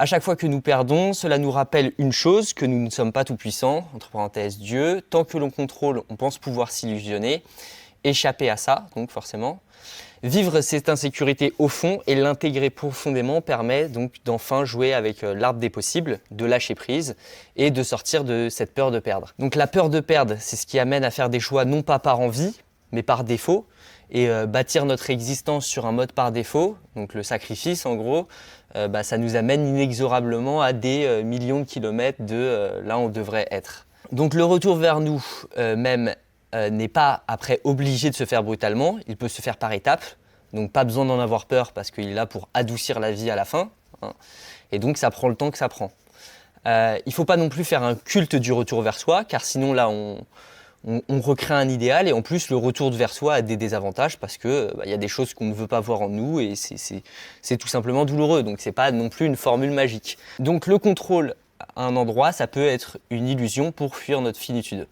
À chaque fois que nous perdons, cela nous rappelle une chose, que nous ne sommes pas tout-puissants, entre parenthèses Dieu. Tant que l'on contrôle, on pense pouvoir s'illusionner, échapper à ça, donc forcément. Vivre cette insécurité au fond et l'intégrer profondément permet donc d'enfin jouer avec l'arbre des possibles, de lâcher prise et de sortir de cette peur de perdre. Donc la peur de perdre, c'est ce qui amène à faire des choix non pas par envie, mais par défaut, et bâtir notre existence sur un mode par défaut, donc le sacrifice en gros, ça nous amène inexorablement à des millions de kilomètres de là où on devrait être. Donc le retour vers nous même n'est pas après obligé de se faire brutalement, il peut se faire par étapes, donc pas besoin d'en avoir peur parce qu'il est là pour adoucir la vie à la fin, hein, et donc ça prend le temps que ça prend. Il ne faut pas non plus faire un culte du retour vers soi, car sinon là on recrée un idéal et en plus le retour vers soi a des désavantages parce que y a des choses qu'on ne veut pas voir en nous et c'est tout simplement douloureux, donc c'est pas non plus une formule magique. Donc le contrôle à un endroit, ça peut être une illusion pour fuir notre finitude.